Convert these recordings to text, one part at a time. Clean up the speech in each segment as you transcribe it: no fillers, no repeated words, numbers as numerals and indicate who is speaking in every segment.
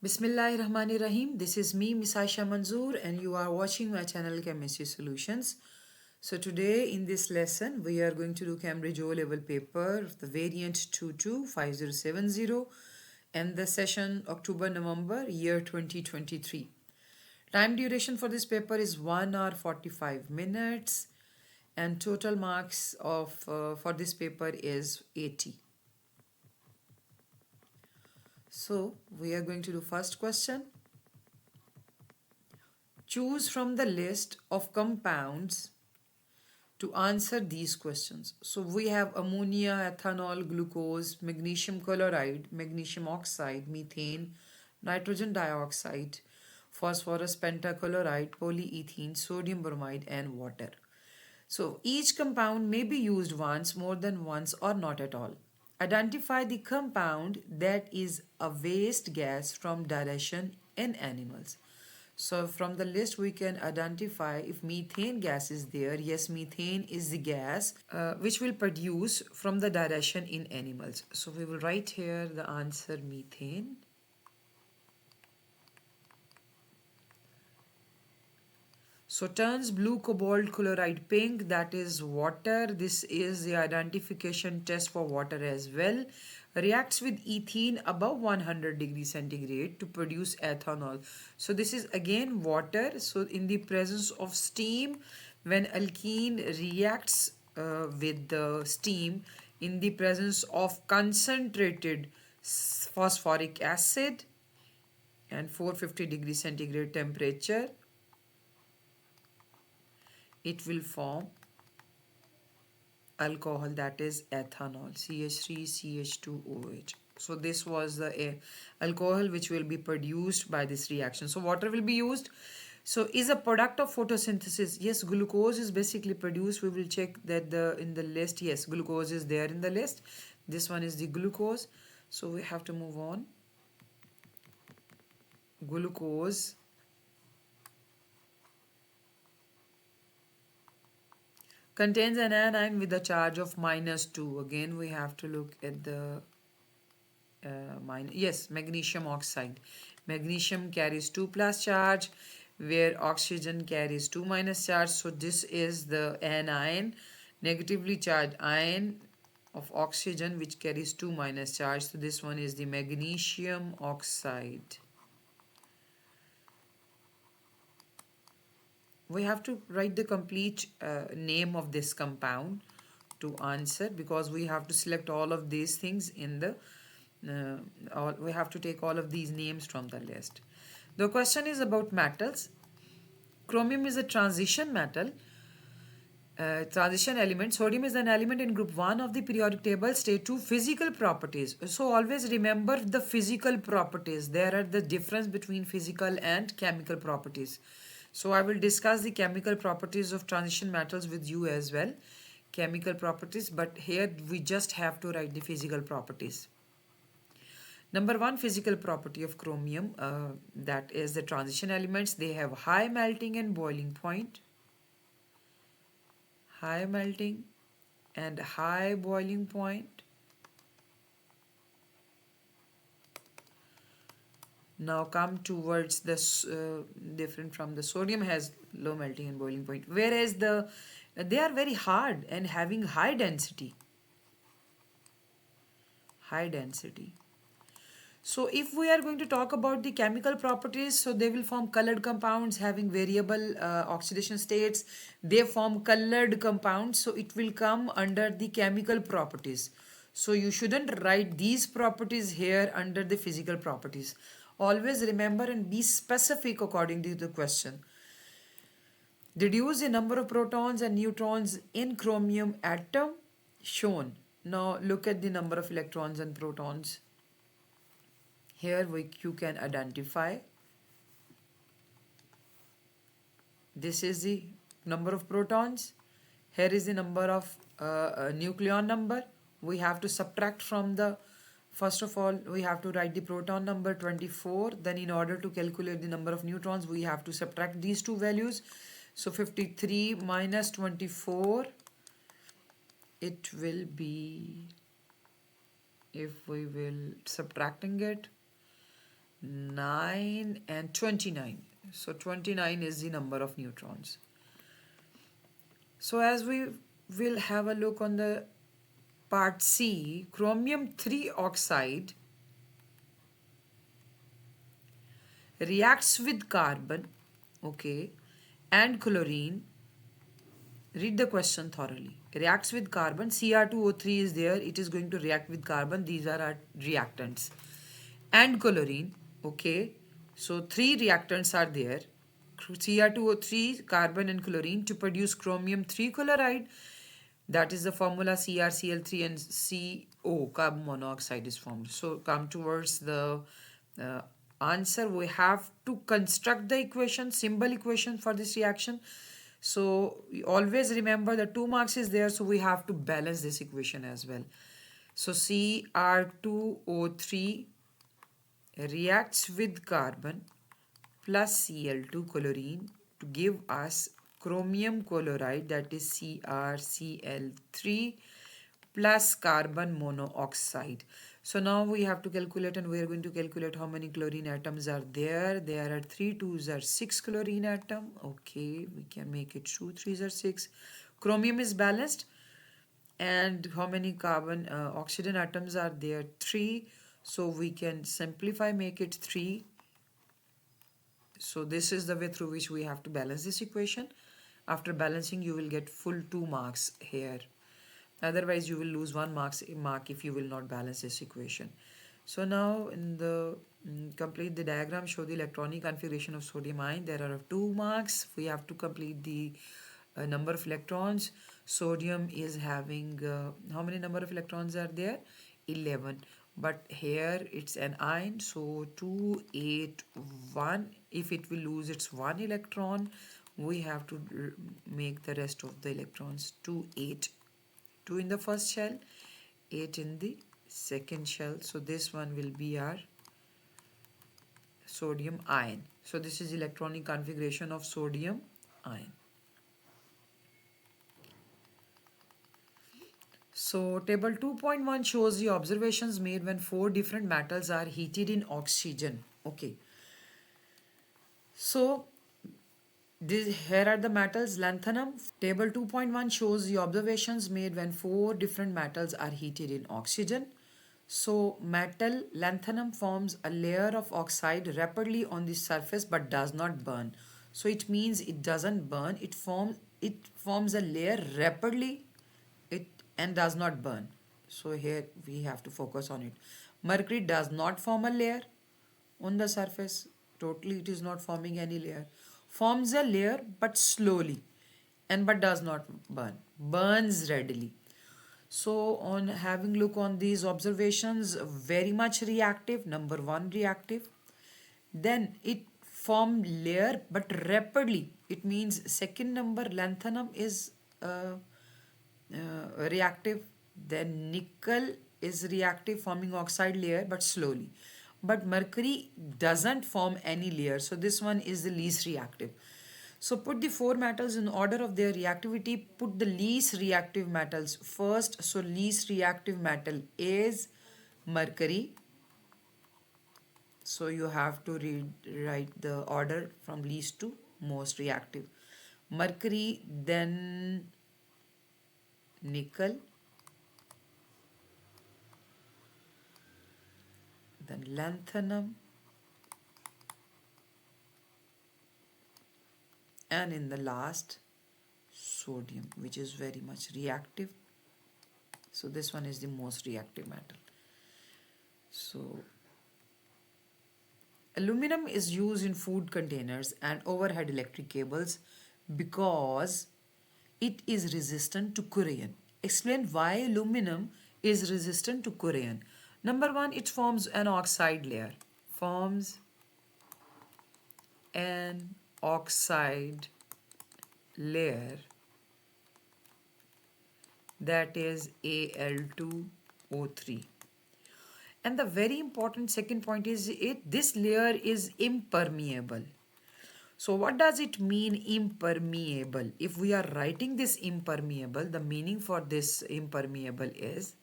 Speaker 1: Bismillahirrahmanirrahim. This is me, Miss Aisha Manzoor, and you are watching my channel Chemistry Solutions. So today in this lesson, we are going to do Cambridge O-level paper, the variant 225070, and the session October-November, year 2023. Time duration for this paper is 1 hour 45 minutes, and total marks of for this paper is 80. So we are going to do first question. Choose from the list of compounds to answer these questions. So we have ammonia, ethanol, glucose, magnesium chloride, magnesium oxide, methane, nitrogen dioxide, phosphorus pentachloride, polyethylene, sodium bromide, and water. So each compound may be used once, more than once, or not at all. Identify the compound that is a waste gas from digestion in animals. So from the list we can identify if methane gas is there. Yes, methane is the gas which will produce from the digestion in animals. So we will write here the answer methane. So turns blue cobalt chloride pink, that is water. This is the identification test for water as well. Reacts with ethene above 100 degrees centigrade to produce ethanol. So this is again water. So in the presence of steam, when alkene reacts with the steam in the presence of concentrated phosphoric acid and 450 degrees centigrade temperature, it will form alcohol, that is ethanol, CH3CH2OH. So this was the alcohol which will be produced by this reaction. So water will be used. So is a product of photosynthesis. Yes, glucose is basically produced. We will check that in the list. Yes, glucose is there in the list. This one is the glucose. So we have to move on. Glucose contains an anion with a charge of -2. Again, we have to look at the yes, magnesium oxide. Magnesium carries 2 plus charge, where oxygen carries 2 minus charge. So this is the anion, negatively charged ion of oxygen, which carries 2 minus charge. So this one is the magnesium oxide. We have to write the complete name of this compound to answer, because we have to select all of these things in the we have to take all of these names from the list. The question is about metals. Chromium is a transition metal, transition element. Sodium is an element in group 1 of the periodic table. State 2, physical properties. So always remember the physical properties. There are the difference between physical and chemical properties. So I will discuss the chemical properties of transition metals with you as well. Chemical properties, but here we just have to write the physical properties. Number 1 physical property of chromium, that is the transition elements. They have high melting and boiling point. High melting and high boiling point. Now come towards this different from the sodium, has low melting and boiling point, whereas they are very hard and having high density. High density. So if we are going to talk about the chemical properties, so they will form colored compounds having variable oxidation states. They form colored compounds, so it will come under the chemical properties. So you shouldn't write these properties here under the physical properties. Always remember and be specific according to the question. Reduce the number of protons and neutrons in chromium atom shown. Now look at the number of electrons and protons. Here you can identify. This is the number of protons. Here is the number of nucleon number. We have to subtract from the, first of all, we have to write the proton number 24. Then in order to calculate the number of neutrons, we have to subtract these two values. So 53 minus 24, it will be, if we will subtracting it, 9 and 29. So 29 is the number of neutrons. So as we will have a look on the part C, chromium 3 oxide reacts with carbon, okay, and chlorine. Read the question thoroughly. Reacts with carbon, Cr2O3 is there, it is going to react with carbon, these are our reactants. And chlorine, okay, so three reactants are there, Cr2O3, carbon and chlorine, to produce chromium 3 chloride. That is the formula CrCl3 and CO, carbon monoxide, is formed. So come towards the uh, answer. We have to construct the equation, symbol equation for this reaction. So always remember the 2 marks is there, so we have to balance this equation as well. So Cr2O3 reacts with carbon plus Cl2 chlorine to give us chromium chloride, that is CrCl3 plus carbon monoxide. So now we have to calculate, and we are going to calculate how many chlorine atoms are there. There are 3 2s are 6 chlorine atom. Okay, we can make it 2 3s are 6. Chromium is balanced. And how many carbon oxygen atoms are there? 3. So we can simplify, make it 3. So this is the way through which we have to balance this equation. After balancing, you will get full 2 marks here. Otherwise, you will lose 1 mark if you will not balance this equation. So now in the complete the diagram, show the electronic configuration of sodium ion. There are 2 marks. We have to complete the number of electrons. Sodium is having how many number of electrons are there? 11. But here it's an ion, so 2 8 1. If it will lose its 1 electron, we have to make the rest of the electrons 2 8. 2 in the first shell, 8 in the second shell. So this one will be our sodium ion. So this is electronic configuration of sodium ion. So table 2.1 shows the observations made when 4 different metals are heated in oxygen. Okay. So here are the metals. Lanthanum. Table 2.1 shows the observations made when 4 different metals are heated in oxygen. So metal lanthanum forms a layer of oxide rapidly on the surface but does not burn. So it means it doesn't burn. It forms a layer rapidly and does not burn. So here we have to focus on it. Mercury does not form a layer on the surface. Totally it is not forming any layer. Forms a layer but slowly but does not burn. Burns readily. So on having look on these observations, very much reactive, number 1 reactive. Then it form layer but rapidly. It means second number lanthanum is reactive. Then nickel is reactive, forming oxide layer but slowly. But mercury doesn't form any layer, so this one is the least reactive. So put the 4 metals in order of their reactivity. Put the least reactive metals first. So least reactive metal is mercury. So you have to write the order from least to most reactive. Mercury, then nickel, then lanthanum, and in the last sodium, which is very much reactive. So this one is the most reactive metal. So aluminum is used in food containers and overhead electric cables because it is resistant to corrosion. Explain why aluminum is resistant to corrosion. Number 1, it forms an oxide layer. Forms an oxide layer, that is Al2O3. And the very important second point is this layer is impermeable. So what does it mean impermeable? If we are writing this impermeable, the meaning for this impermeable is,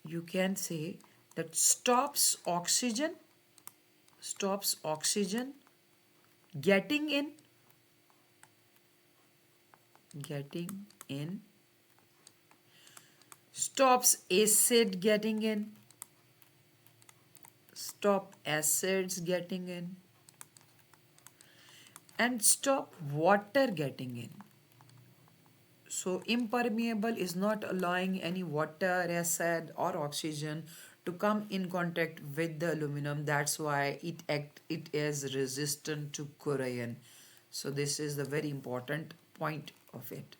Speaker 1: you can say that stops oxygen getting in, stops acid getting in, stop acids getting in, and stop water getting in. So impermeable is not allowing any water, acid or oxygen to come in contact with the aluminum. That's why it is resistant to corrosion. So this is the very important point of it.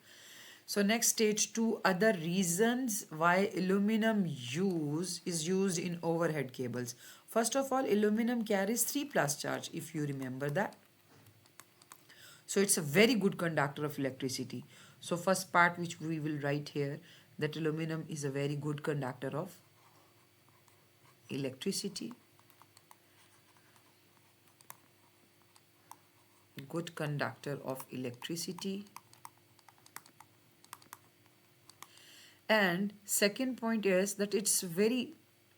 Speaker 1: So next stage two, other reasons why aluminum is used in overhead cables. First of all, aluminum carries 3 plus charge, if you remember that. So it's a very good conductor of electricity. So first part which we will write here, that aluminum is a very good conductor of electricity. Good conductor of electricity. And second point is that it's very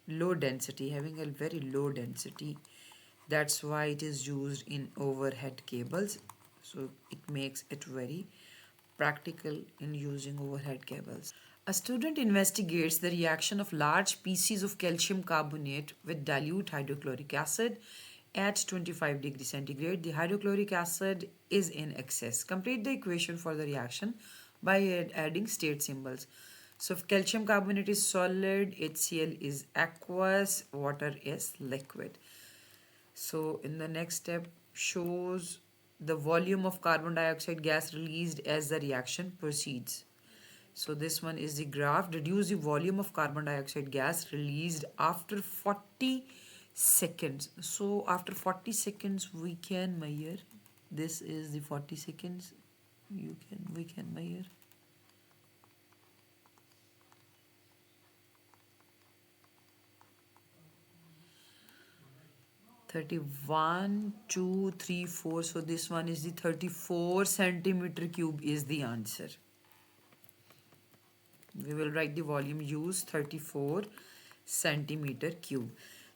Speaker 1: low density, having a very low density. That's why it is used in overhead cables. So it makes it very practical in using overhead cables. A student investigates the reaction of large pieces of calcium carbonate with dilute hydrochloric acid at 25 degrees centigrade. The hydrochloric acid is in excess. Complete the equation for the reaction by adding state symbols. So if calcium carbonate is solid, HCl is aqueous, water is liquid. So in the next step shows the volume of carbon dioxide gas released as the reaction proceeds. So this one is the graph. Reduce the volume of carbon dioxide gas released after 40 seconds. So after 40 seconds we can measure. This is the 40 seconds. We can measure. 31, 2, 3, 4. So this one is the 34 centimeter cube is the answer. We will write the volume used 34 centimeter cube.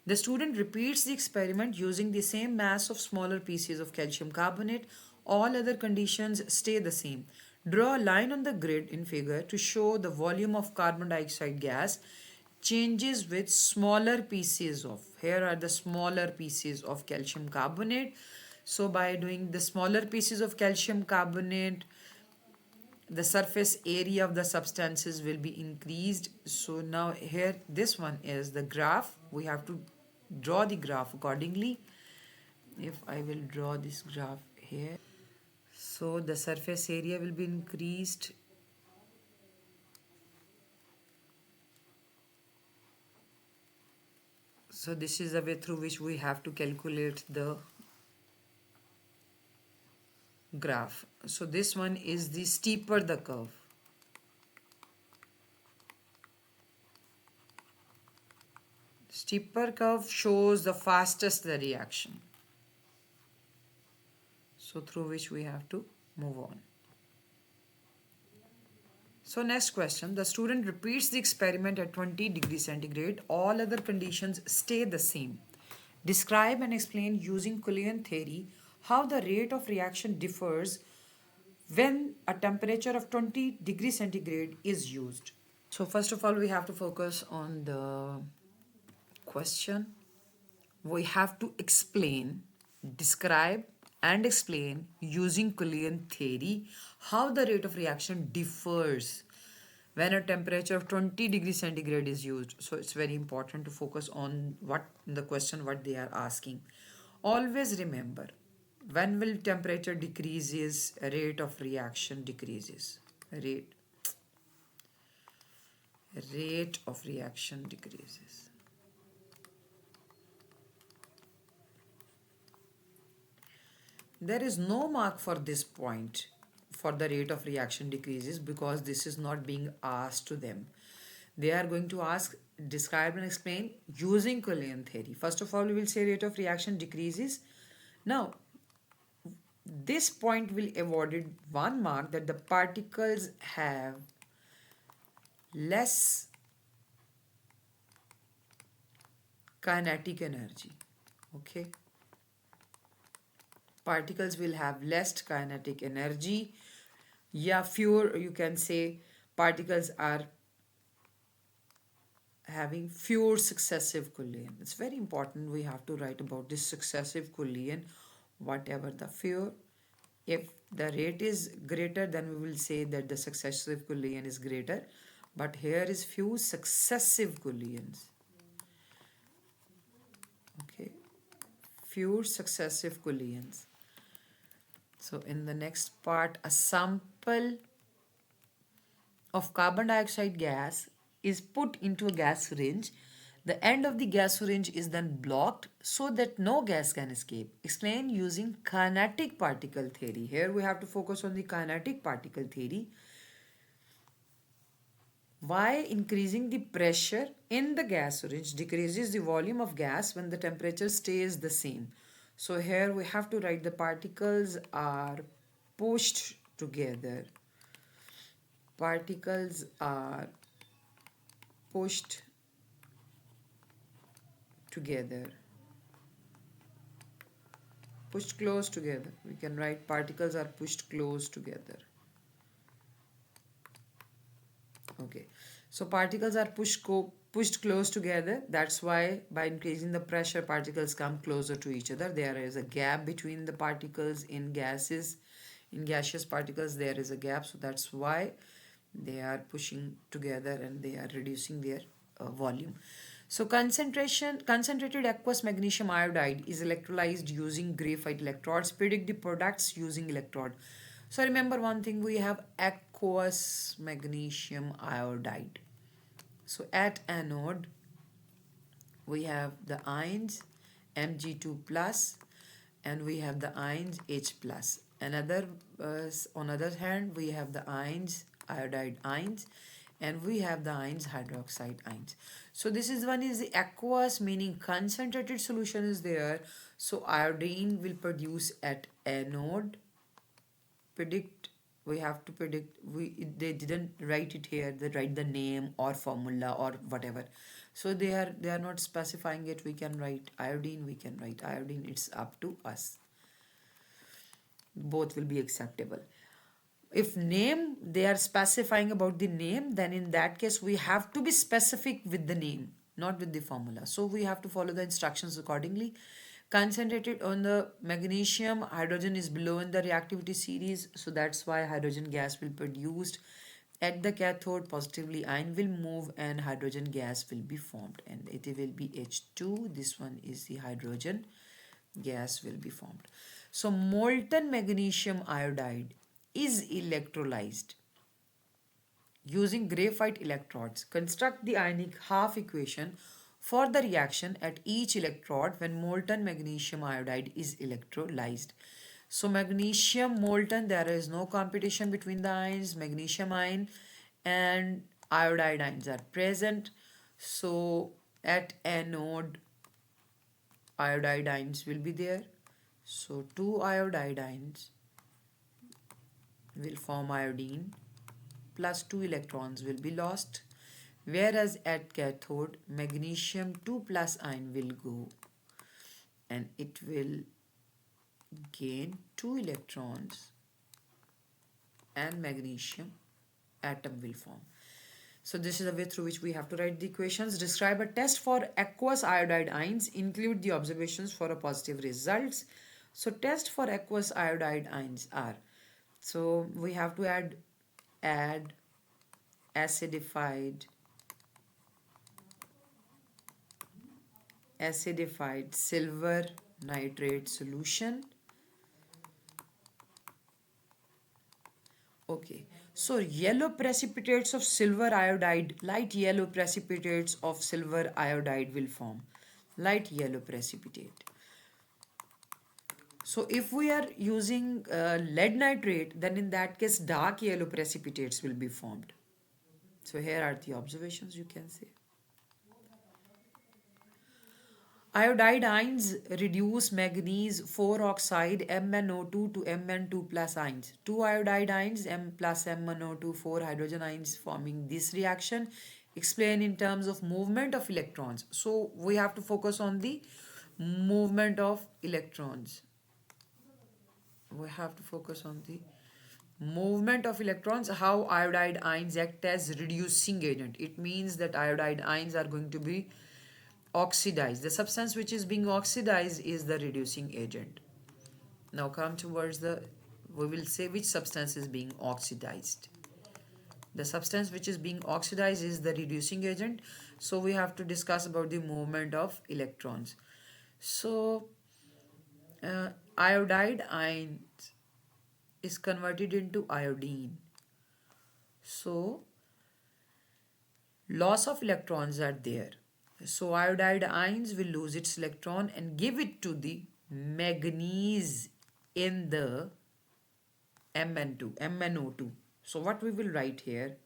Speaker 1: The student repeats the experiment using the same mass of smaller pieces of calcium carbonate. All other conditions stay the same. Draw a line on the grid in figure to show the volume of carbon dioxide gas changes with smaller pieces of, here are the smaller pieces of calcium carbonate. So by doing the smaller pieces of calcium carbonate, the surface area of the substances will be increased. So now here this one is the graph. We have to draw the graph accordingly. If I will draw this graph here, so the surface area will be increased. So this is the way through which we have to calculate the graph. So this one is the steeper the curve. Steeper curve shows the fastest the reaction. So through which we have to move on. So next question, the student repeats the experiment at 20 degrees centigrade. All other conditions stay the same. Describe and explain using Cullinan theory how the rate of reaction differs when a temperature of 20 degrees centigrade is used. So first of all, we have to focus on the question. We have to describe and explain using Cullinan theory how the rate of reaction differs when a temperature of 20 degrees centigrade is used. So it's very important to focus on what they are asking. Always remember, when will temperature decreases, rate of reaction decreases. Rate of reaction decreases. There is no mark for this point for the rate of reaction decreases because this is not being asked to them. They are going to ask, describe and explain using Cullinan theory. First of all, we will say rate of reaction decreases. Now, this point will awarded 1 mark that the particles have less kinetic energy. Okay, particles will have less kinetic energy. Yeah, fewer, you can say particles are having fewer successive collision. It's very important, we have to write about this successive collision. Whatever the fewer, if the rate is greater, then we will say that the successive collision is greater. But here is few successive collisions. Okay, fewer successive collisions. So in the next part, a sample of carbon dioxide gas is put into a gas syringe. The end of the gas syringe is then blocked so that no gas can escape. Explain using kinetic particle theory. Here we have to focus on the kinetic particle theory. Why increasing the pressure in the gas syringe decreases the volume of gas when the temperature stays the same. So here we have to write the particles are pushed together. Particles are pushed together. Pushed close together. We can write particles are pushed close together. Okay. So particles are pushed close together. That's why by increasing the pressure, particles come closer to each other. There is a gap between the particles in gases. In gaseous particles, there is a gap. So that's why they are pushing together and they are reducing their volume. So concentrated aqueous magnesium iodide is electrolyzed using graphite electrodes. Predict the products using electrode. So remember one thing, we have aqueous magnesium iodide. So at anode, we have the ions Mg2 plus and we have the ions H plus. On other hand, we have the ions, iodide ions, and we have the ions, hydroxide ions. So this is one is the aqueous, meaning concentrated solution is there. So iodine will produce at anode. Predict, we have to predict, they didn't write it here, they write the name or formula or whatever. So they are not specifying it. We can write iodine, we can write iodine, it's up to us. Both will be acceptable. If name, they are specifying about the name, then in that case we have to be specific with the name, not with the formula. So we have to follow the instructions accordingly. Concentrated on the magnesium, hydrogen is below in the reactivity series, so that's why hydrogen gas will be produced. At the cathode, positively ion will move and hydrogen gas will be formed, and it will be H2. This one is the hydrogen gas will be formed. So molten magnesium iodide is electrolyzed using graphite electrodes. Construct the ionic half equation for the reaction at each electrode when molten magnesium iodide is electrolyzed. So magnesium molten, there is no competition between the ions. Magnesium ion and iodide ions are present. So at anode, iodide ions will be there. So two iodide ions will form iodine plus 2 electrons will be lost, whereas at cathode magnesium 2 plus ion will go and it will gain 2 electrons and magnesium atom will form. So this is the way through which we have to write the equations. Describe a test for aqueous iodide ions. Include the observations for a positive results. So test for aqueous iodide ions are, so we have to add acidified silver nitrate solution. Okay, so yellow precipitates of silver iodide, light yellow precipitates of silver iodide will form. Light yellow precipitate. So if we are using lead nitrate, then in that case dark yellow precipitates will be formed. So here are the observations you can see. Iodide ions reduce manganese 4 oxide MnO2 to Mn2 plus ions. Two iodide ions M plus MnO2 4 hydrogen ions forming this reaction explain in terms of movement of electrons. So we have to focus on the movement of electrons. We have to focus on the movement of electrons, how iodide ions act as reducing agent. It means that iodide ions are going to be oxidized. The substance which is being oxidized is the reducing agent. Now come towards we will say which substance is being oxidized. The substance which is being oxidized is the reducing agent. So we have to discuss about the movement of electrons. So iodide ion is converted into iodine. So loss of electrons are there. So iodide ions will lose its electron and give it to the manganese in the MnO2. So what we will write here,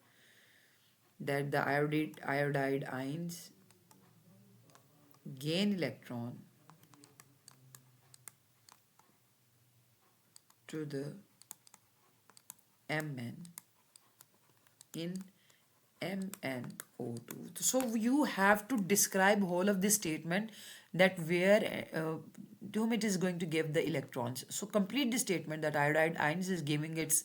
Speaker 1: that the iodide ions gain electron to the Mn in MnO2. So you have to describe whole of this statement, that where to whom it is going to give the electrons. So complete the statement that iodide ions is giving its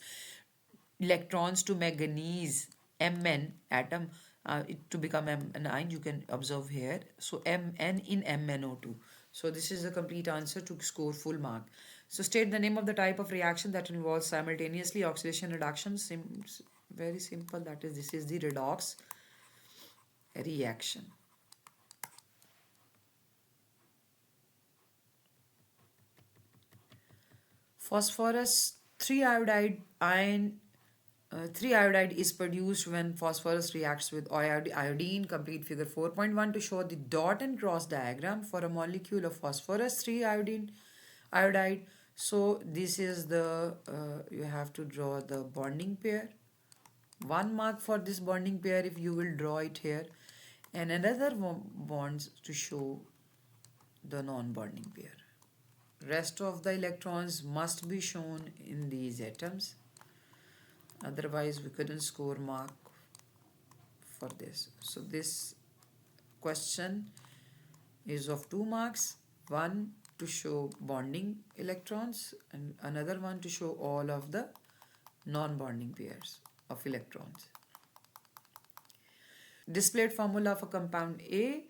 Speaker 1: electrons to manganese Mn atom to become an ion. You can observe here. So Mn in MnO2. So this is a complete answer to score full mark. So state the name of the type of reaction that involves simultaneously oxidation reduction. Very simple. That is, this is the redox reaction. Phosphorus 3 iodide ion 3 iodide is produced when phosphorus reacts with iodine. Complete figure 4.1 to show the dot and cross diagram for a molecule of phosphorus 3 iodide. So this is the you have to draw the bonding pair. 1 mark for this bonding pair if you will draw it here, and another bonds to show the non-bonding pair. Rest of the electrons must be shown in these atoms, otherwise we couldn't score mark for this. So this question is of 2 marks, one to show bonding electrons and another one to show all of the non-bonding pairs of electrons. Displayed formula for compound A.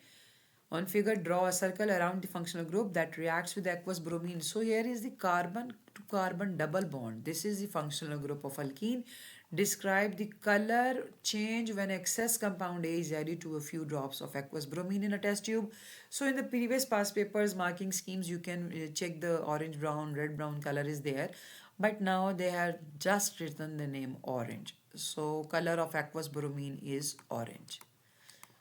Speaker 1: On figure, draw a circle around the functional group that reacts with aqueous bromine. So here is the carbon to carbon double bond. This is the functional group of alkene. Describe the color change when excess compound A is added to a few drops of aqueous bromine in a test tube. So in the previous past papers marking schemes, you can check the orange brown, red brown color is there. But now they have just written the name orange. So color of aqueous bromine is orange.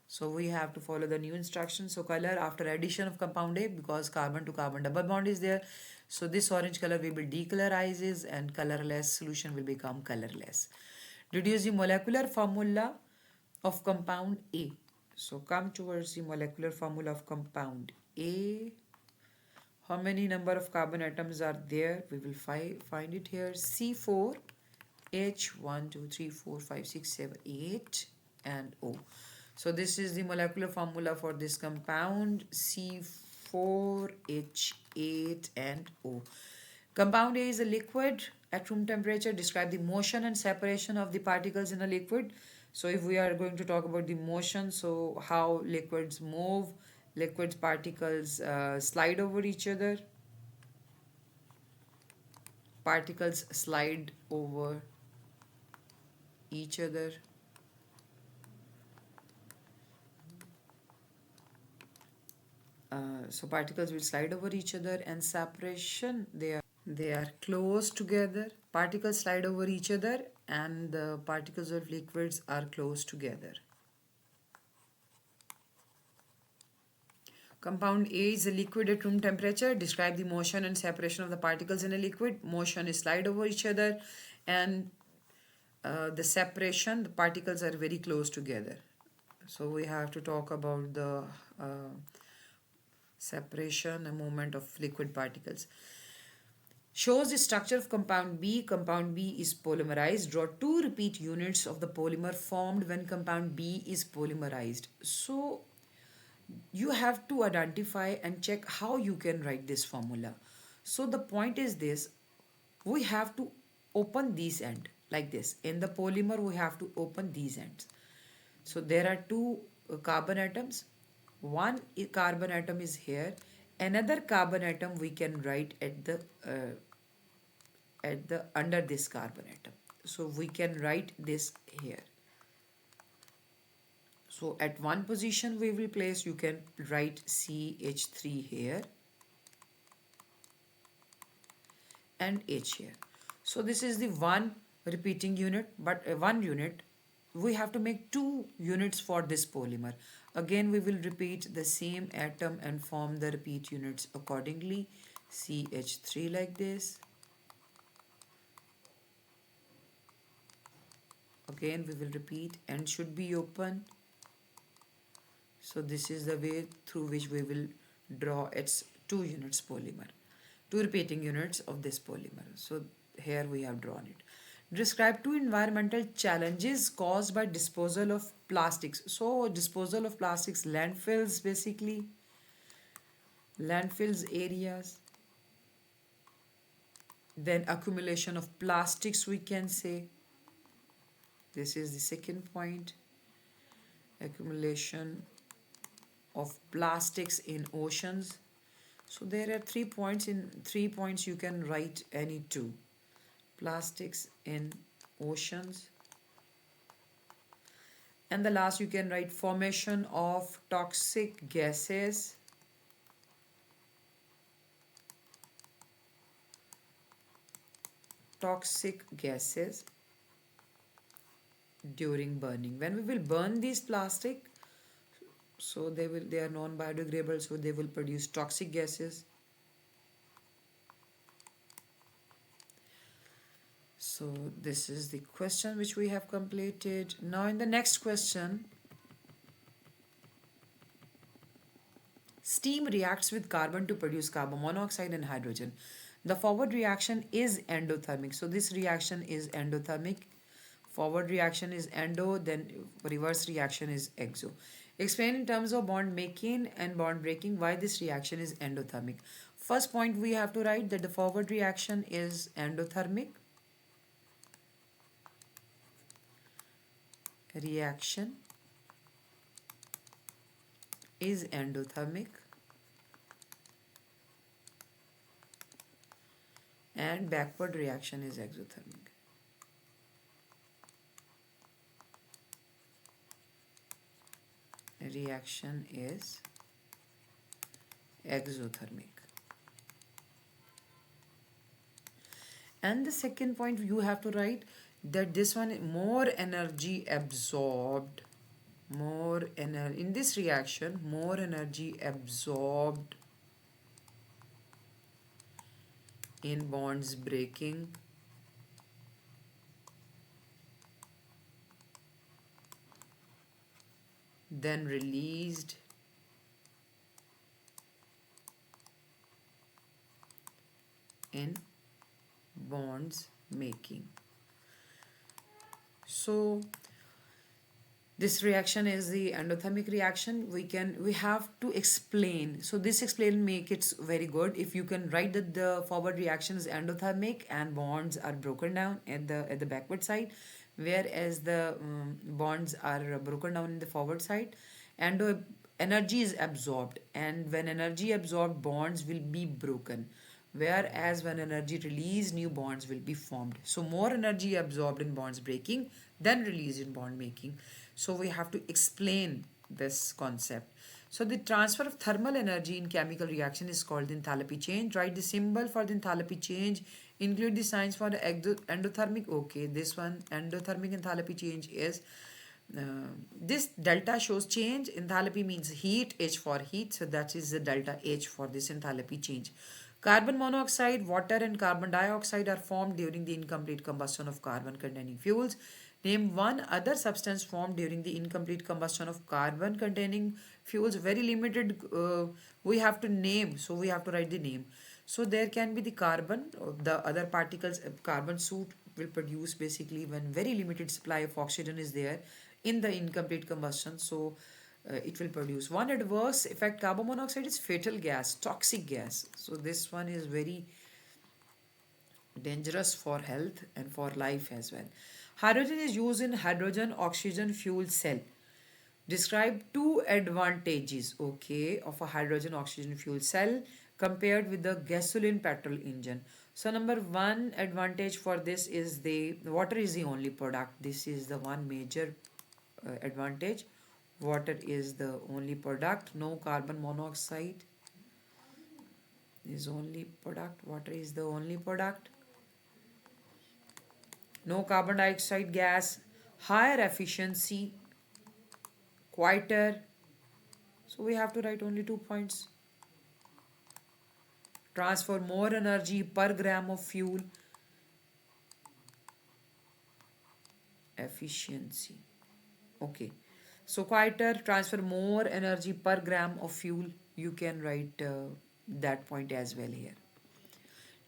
Speaker 1: So we have to follow the new instructions. So color after addition of compound A, because carbon to carbon double bond is there. So this orange color will be decolorizes and colorless solution will become colorless. Deduce the molecular formula of compound A. So come towards the molecular formula of compound A. How many number of carbon atoms are there? We will find it here. C4, H, 1, 2, 3, 4, 5, 6, 7, 8 and O. So this is the molecular formula for this compound C4H8 and O. Compound A is a liquid at room temperature. Describe the motion and separation of the particles in a liquid. So if we are going to talk about the motion, so how liquids move, liquids particles slide over each other. Particles slide over each other. So particles will slide over each other, and separation, they are close together. Particles slide over each other and the particles of liquids are close together. Compound A is a liquid at room temperature. Describe the motion and separation of the particles in a liquid. Motion is slide over each other, and the separation, the particles are very close together. So we have to talk about the separation and movement of liquid particles. Shows the structure of compound B. Compound B is polymerized. Draw two repeat units of the polymer formed when compound B is polymerized. So you have to identify and check how you can write this formula. So the point is this, we have to open these end like this. In the polymer we have to open these ends. So there are two carbon atoms. One carbon atom is here. Another carbon atom we can write at the under this carbon atom. So we can write this here. So at one position we will place, you can write CH3 here and H here. So this is the one repeating unit, but one unit. We have to make two units for this polymer. Again we will repeat the same atom and form the repeat units accordingly. CH3 like this. Again we will repeat and should be open. So this is the way through which we will draw its two units polymer, two repeating units of this polymer. So here we have drawn it. Describe two environmental challenges caused by disposal of plastics. So disposal of plastics, landfills basically, landfills areas. Then accumulation of plastics we can say. This is the second point. Accumulation of plastics in oceans. So there are 3 points. In 3 points you can write any two. Plastics in oceans. And the last you can write formation of toxic gases. Toxic gases during burning. When we will burn these plastic, so they are non-biodegradable, so they will produce toxic gases. So this is the question which we have completed. Now in the next question, steam reacts with carbon to produce carbon monoxide and hydrogen. The forward reaction is endothermic. So this reaction is endothermic. Forward reaction is endo, then reverse reaction is exo. Explain in terms of bond making and bond breaking why this reaction is endothermic. First point we have to write that the forward reaction is endothermic. Reaction is endothermic and backward reaction is exothermic. Reaction is exothermic. And the second point you have to write that this one more energy absorbed, more energy in this reaction, more energy absorbed in bonds breaking then released in bonds making. So this reaction is the endothermic reaction. We have to explain. So this explain make it very good. If you can write that the forward reaction is endothermic and bonds are broken down at the backward side, whereas the bonds are broken down in the forward side, and energy is absorbed, and when energy absorbed, bonds will be broken, whereas when energy released, new bonds will be formed. So more energy absorbed in bonds breaking than released in bond making. So we have to explain this concept. So the transfer of thermal energy in chemical reaction is called the enthalpy change. Write the symbol for the enthalpy change. Include the signs for the endothermic. Okay, this one endothermic enthalpy change is this delta shows change. Enthalpy means heat, H for heat. So that is the delta H for this enthalpy change. Carbon monoxide, water and carbon dioxide are formed during the incomplete combustion of carbon containing fuels. Name one other substance formed during the incomplete combustion of carbon containing fuels, very limited, we have to name, so we have to write the name. So there can be the carbon, or the other particles, carbon soot will produce basically when very limited supply of oxygen is there in the incomplete combustion. So it will produce. One adverse effect, carbon monoxide is fatal gas, toxic gas. So this one is very dangerous for health and for life as well. Hydrogen is used in hydrogen oxygen fuel cell. Describe two advantages, okay, of a hydrogen oxygen fuel cell compared with the gasoline petrol engine. So number one advantage for this is the water is the only product. This is the one major advantage. Water is the only product. No carbon monoxide is only product. Water is the only product. No carbon dioxide gas. Higher efficiency. Quieter. So we have to write only 2 points. Transfer more energy per gram of fuel. Efficiency. Okay. So quieter, transfer more energy per gram of fuel. You can write that point as well here.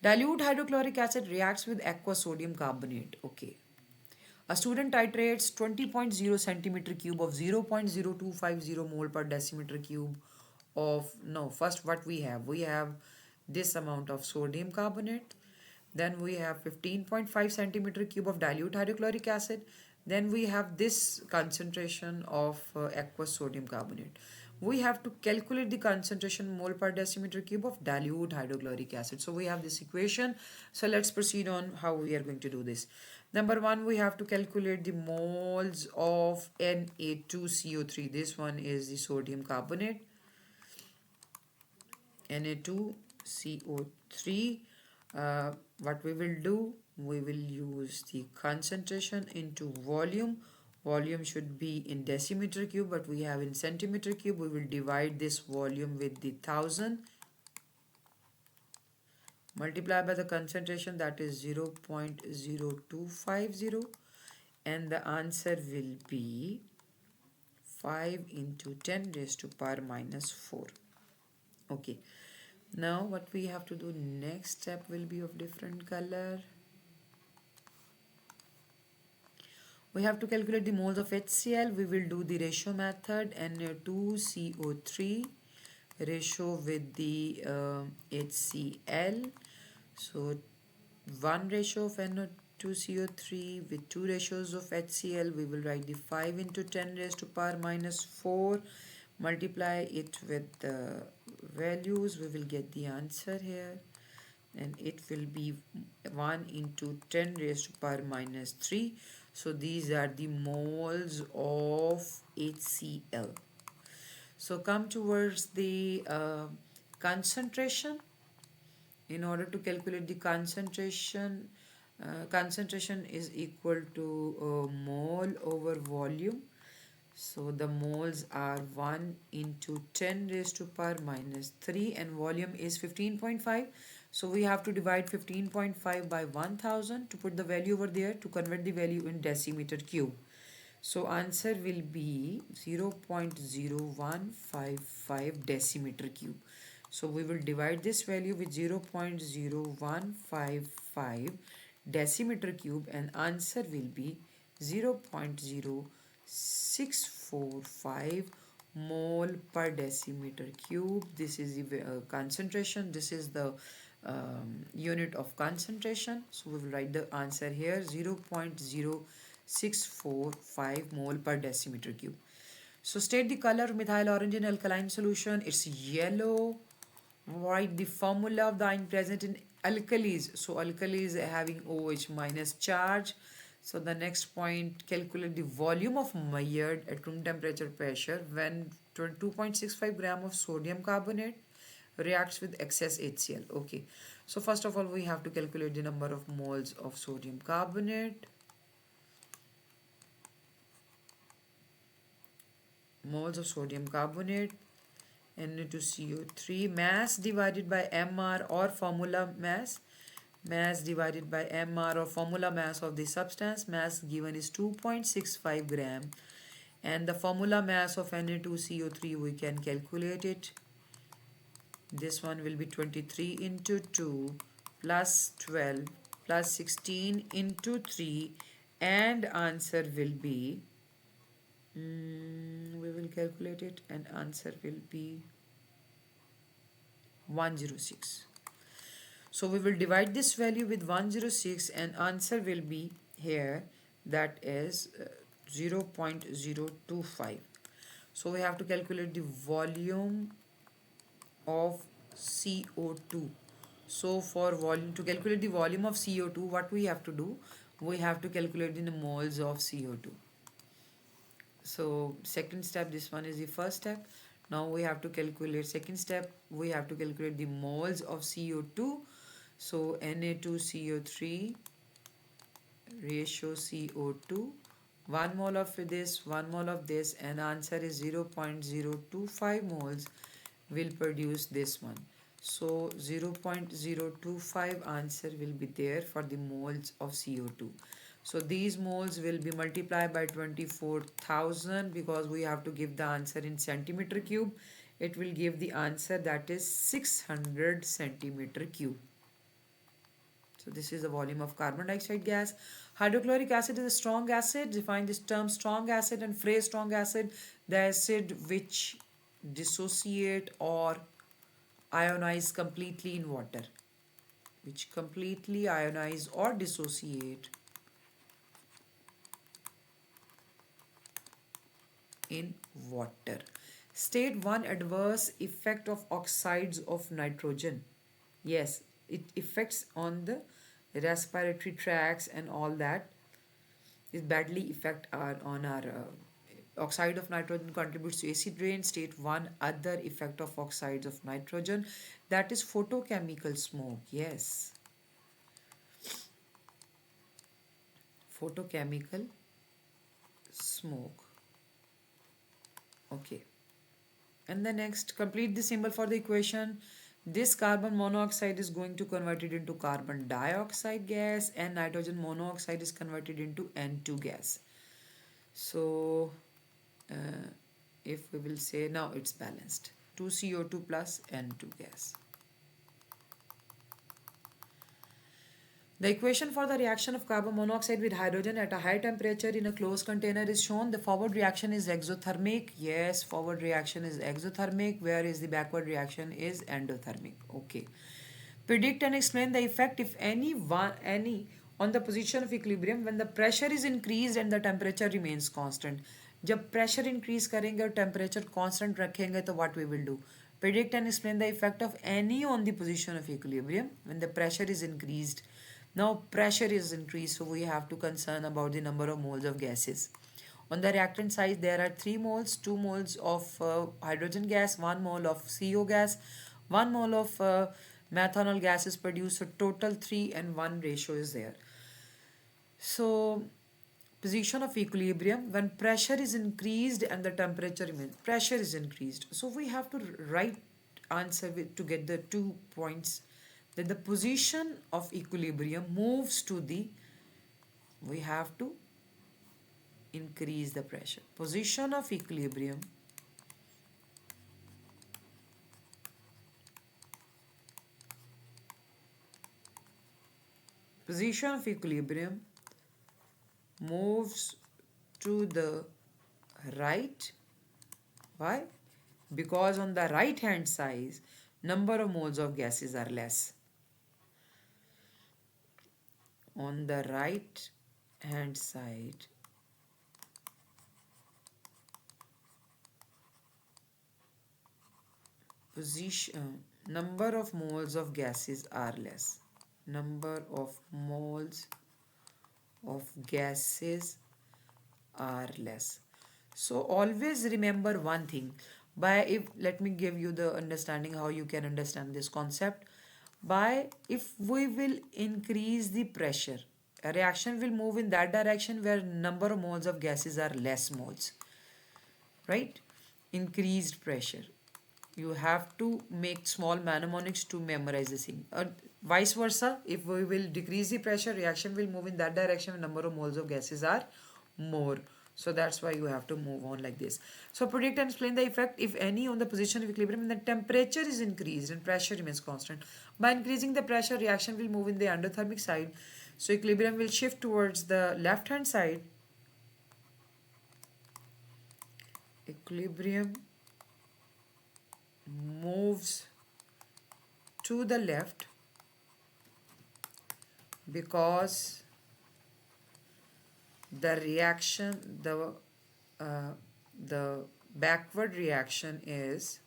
Speaker 1: Dilute hydrochloric acid reacts with aqueous sodium carbonate. Okay. A student titrates 20.0 centimeter cube of 0.0250 mole per decimeter cube of, no, first what we have? We have this amount of sodium carbonate. Then we have 15.5 centimeter cube of dilute hydrochloric acid. Then we have this concentration of aqueous sodium carbonate. We have to calculate the concentration mole per decimeter cube of dilute hydrochloric acid. So we have this equation. So let's proceed on how we are going to do this. Number one, we have to calculate the moles of Na2CO3. This one is the sodium carbonate. Na2CO3. What we will do, we will use the concentration into volume. Volume should be in decimeter cube, but we have in centimeter cube. We will divide this volume with the 1000. Multiply by the concentration, that is 0.0250, and the answer will be 5 into 10 raised to power minus 4. Okay. Now what we have to do, next step will be of different color. We have to calculate the moles of HCl. We will do the ratio method, Na2CO3 ratio with the HCl. So 1 ratio of Na2CO3 with 2 ratios of HCl. We will write the 5 into 10 raised to power minus 4. Multiply it with the values. We will get the answer here. And it will be 1 into 10 raised to power minus 3. So these are the moles of HCl. So come towards the concentration. In order to calculate the concentration, concentration is equal to mole over volume. So the moles are 1 into 10 raised to power minus 3, and volume is 15.5. So we have to divide 15.5 by 1000 to put the value over there to convert the value in decimeter cube. So answer will be 0.0155 decimeter cube. So we will divide this value with 0.0155 decimeter cube, and answer will be 0.0645 mole per decimeter cube. This is the concentration. This is the unit of concentration. So we will write the answer here, 0.0645 mole per decimeter cube. So state the color of methyl orange in alkaline solution. It's yellow. Write the formula of the ion present in alkalis. So alkalis having OH minus charge. So the next point, calculate the volume of measured at room temperature pressure when 2.65 gram of sodium carbonate reacts with excess HCl. Okay. So first of all, we have to calculate the number of moles of sodium carbonate. Moles of sodium carbonate. Na2CO3, mass divided by mR or formula mass. Mass divided by mR or formula mass of the substance. Mass given is 2.65 gram. And the formula mass of Na2CO3, we can calculate it. This one will be 23 into 2 plus 12 plus 16 into 3, and answer will be, we will calculate it, and answer will be 106. So we will divide this value with 106 and answer will be here, that is 0.025. So we have to calculate the volume of CO2. So for volume, to calculate the volume of CO2, what we have to do? We have to calculate the moles of CO2. So second step, this one is the first step. Now we have to calculate second step, we have to calculate the moles of CO2. So Na2CO3 ratio CO2, 1 mole of this, 1 mole of this, and answer is 0.025 moles will produce this one. So 0.025 answer will be there for the moles of CO2. So these moles will be multiplied by 24,000 because we have to give the answer in centimeter cube. It will give the answer, that is 600 centimeter cube. So this is the volume of carbon dioxide gas. Hydrochloric acid is a strong acid. Define this term strong acid and phrase strong acid. The acid which dissociate or ionize completely in water. Which completely ionize or dissociate in water. State one adverse effect of oxides of nitrogen. Yes, it affects on the respiratory tracts and all that. It badly affect on our oxide of nitrogen contributes to acid rain. State one other effect of oxides of nitrogen, that is photochemical smoke. Yes, photochemical smoke. Okay, and the next, complete the symbol for the equation. This carbon monoxide is going to convert it into carbon dioxide gas, and nitrogen monoxide is converted into N2 gas. So if we will say now it's balanced, 2CO2 plus N2 gas. The equation for the reaction of carbon monoxide with hydrogen at a high temperature in a closed container is shown. The forward reaction is exothermic. Yes, forward reaction is exothermic, whereas the backward reaction is endothermic. Okay. Predict and explain the effect, if any on the position of equilibrium when the pressure is increased and the temperature remains constant. जब pressure increase करेंगे और temperature constant रखेंगे तो what we will do? Predict and explain the effect of any on the position of equilibrium when the pressure is increased. Now pressure is increased, so we have to concern about the number of moles of gases. On the reactant side, there are 3 moles, 2 moles of hydrogen gas, 1 mole of CO gas, 1 mole of methanol gas is produced, so total 3 and 1 ratio is there. So position of equilibrium when pressure is increased and the temperature remains, pressure is increased, so we have to write answer with, to get the 2 points, that the position of equilibrium moves to the, we have to increase the pressure. Position of equilibrium moves to the right. Why? Because on the right hand side, number of moles of gases are less. On the right hand side, number of moles of gases are less. Number of moles of gases are less. So always remember one thing. Let me give you the understanding how you can understand this concept. If we will increase the pressure, a reaction will move in that direction where number of moles of gases are less moles. Right? Increased pressure. You have to make small mnemonics to memorize this thing. Vice versa, if we will decrease the pressure, reaction will move in that direction, number of moles of gases are more. So that's why you have to move on like this. So predict and explain the effect, if any, on the position of equilibrium when the temperature is increased and pressure remains constant. By increasing the pressure, reaction will move in the endothermic side. So equilibrium will shift towards the left hand side. Equilibrium moves to the left because the reaction, uh, the backward reaction is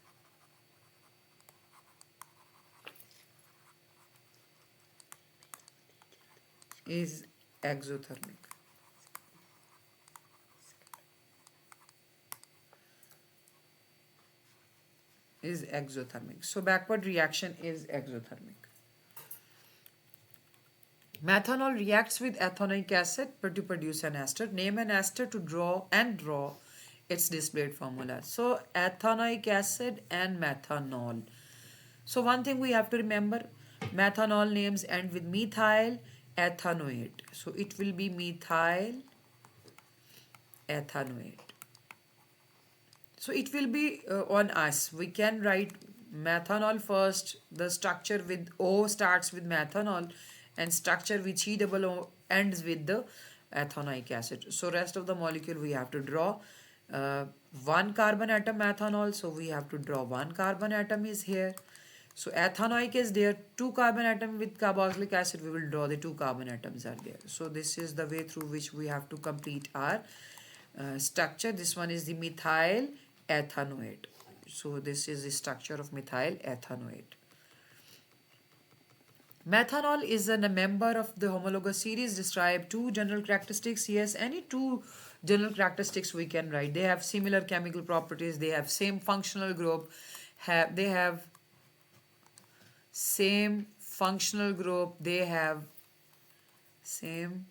Speaker 1: exothermic. Is exothermic. So backward reaction is exothermic. Methanol reacts with ethanoic acid to produce an ester. Name an ester to draw its displayed formula. So ethanoic acid and methanol. So one thing we have to remember, methanol names end with methyl ethanoate. So it will be methyl ethanoate. So it will be on us. We can write methanol first. The structure with O starts with methanol and structure with C double O ends with the ethanoic acid. So rest of the molecule we have to draw. One carbon atom methanol. So we have to draw one carbon atom is here. So ethanoic is there. Two carbon atom with carboxylic acid. We will draw the two carbon atoms are there. So this is the way through which we have to complete our structure. This one is the methyl ethanoate. So this is the structure of methyl ethanoate. Methanol is a member of the homologous series. Describe two general characteristics. Yes, any two general characteristics we can write. They have similar chemical properties. They have same functional group. They have same functional group. They have same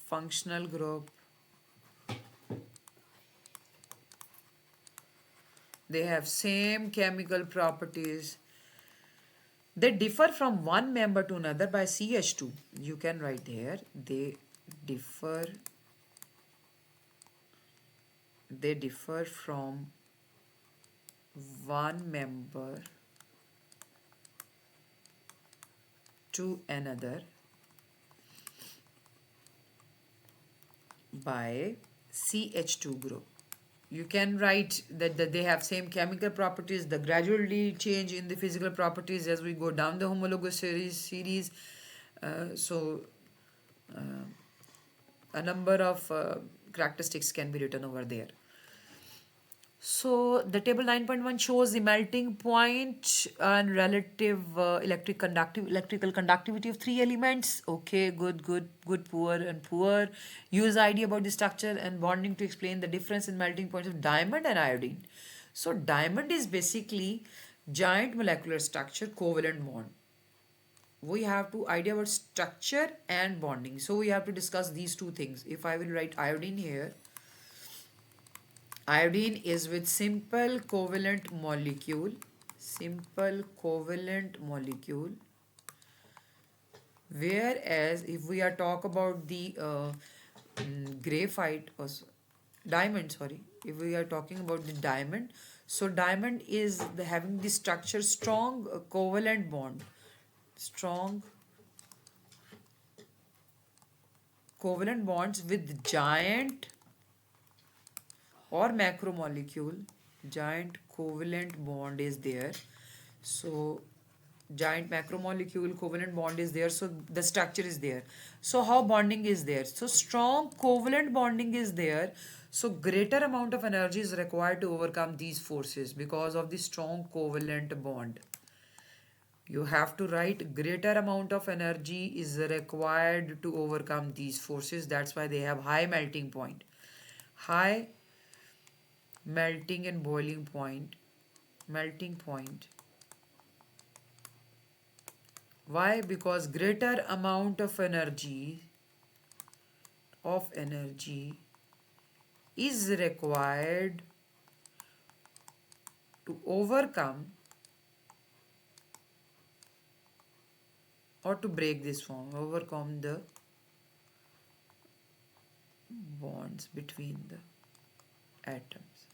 Speaker 1: functional group. They have same chemical properties. They differ from one member to another by CH2. You can write there. Differ they differ from one member to another by CH2 group. You can write that they have same chemical properties. The gradually change in the physical properties as we go down the homologous series. So a number of characteristics can be written over there. So the table 9.1 shows the melting point and relative electrical conductivity of three elements. Okay, good, poor, and poor. Use idea about the structure and bonding to explain the difference in melting points of diamond and iodine. So diamond is basically giant molecular structure, covalent bond. We have to idea about structure and bonding. So we have to discuss these two things. If I will write iodine here, iodine is with simple covalent molecule, whereas if we are talk about the graphite or diamond, sorry, if we are talking about the diamond, so diamond is having the structure strong covalent bond, strong covalent bonds with giant or macromolecule. Giant covalent bond is there. So giant macromolecule covalent bond is there, so the structure is there. So how bonding is there? So strong covalent bonding is there, so greater amount of energy is required to overcome these forces because of the strong covalent bond. You have to write greater amount of energy is required to overcome these forces. That's why they have high melting point. High melting and boiling point. Melting point. Why? Because greater amount of energy is required to overcome or to break this form, overcome the bonds between the atoms.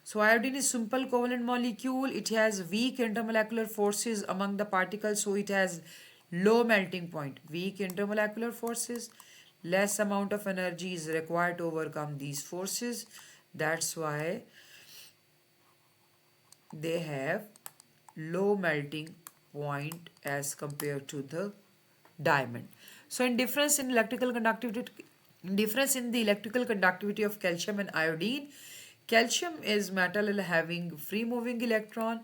Speaker 1: So iodine is simple covalent molecule. It has weak intermolecular forces among the particles, so it has low melting point. Weak intermolecular forces, less amount of energy is required to overcome these forces. That's why they have low melting point as compared to the diamond. So in difference in the electrical conductivity of calcium and iodine, calcium is metal having free moving electron,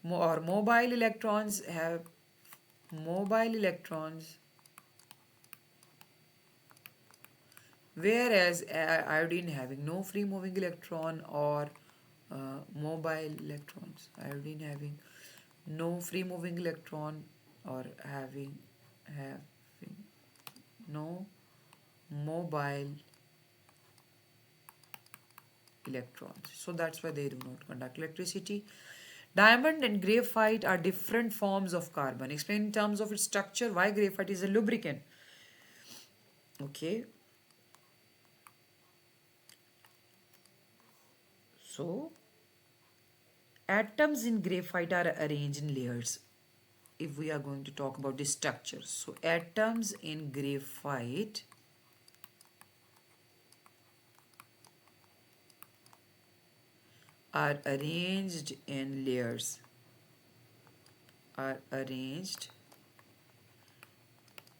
Speaker 1: or mobile electrons have mobile electrons, whereas iodine having no free moving electron or mobile electrons. Iodine having no free moving electron or having no mobile electrons. So that's why they do not conduct electricity. Diamond and graphite are different forms of carbon. Explain in terms of its structure why graphite is a lubricant. Okay. So atoms in graphite are arranged in layers. If we are going to talk about the structure, so atoms in graphite are arranged in layers. Are arranged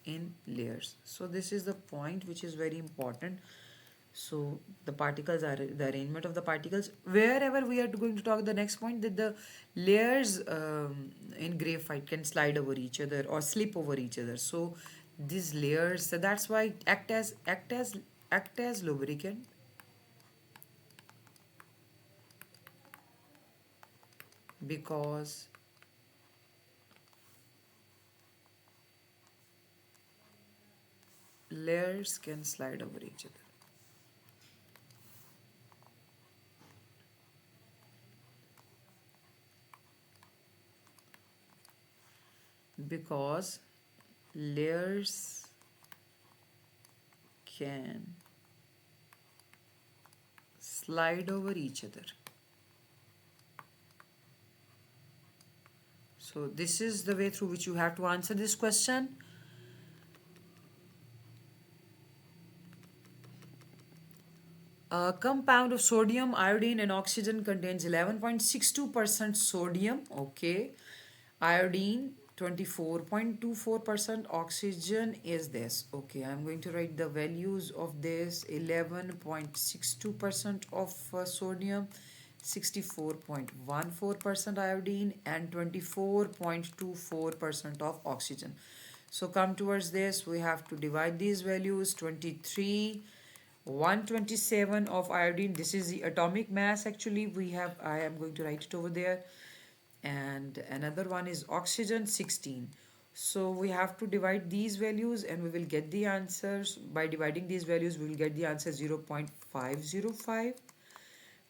Speaker 1: in layers. So this is the point which is very important. So the particles are the arrangement of the particles. Wherever we are going to talk the next point, that the layers in graphite can slide over each other or slip over each other. So these layers, so that's why act as lubricant, because layers can slide over each other. Because layers can slide over each other. So this is the way through which you have to answer this question. A compound of sodium, iodine, and oxygen contains 11.62% sodium. Okay. Iodine 24.24%. Oxygen is this. Okay. I'm going to write the values of this: 11.62% of sodium, 64.14% iodine, and 24.24% of oxygen. So come towards this, we have to divide these values. 23 127 of iodine, this is the atomic mass. Actually I am going to write it over there, and another one is oxygen 16. So we have to divide these values and we will get the answers. By dividing these values, we will get the answer 0.505.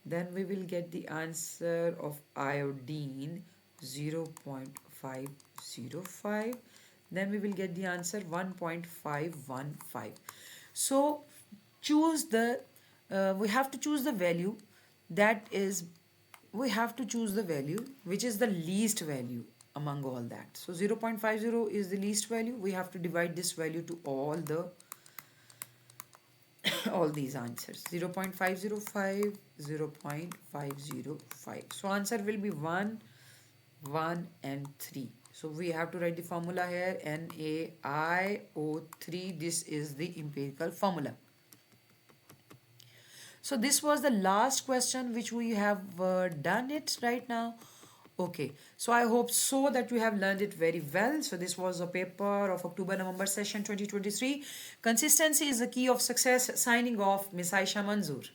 Speaker 1: Then we will get the answer of iodine 0.505. Then we will get the answer 1.515. So choose the we have to choose the value that is we have to choose the value which is the least value among all that. So 0.50 is the least value. We have to divide this value to all these answers. 0.505, 0.505. So answer will be 1, 1 and 3. So we have to write the formula here, NaIO3. This is the empirical formula. So this was the last question which we have done it right now. Okay, so I hope so that you have learned it very well. So this was a paper of October-November session 2023. Consistency is the key of success. Signing off, Miss Aisha Manzoor.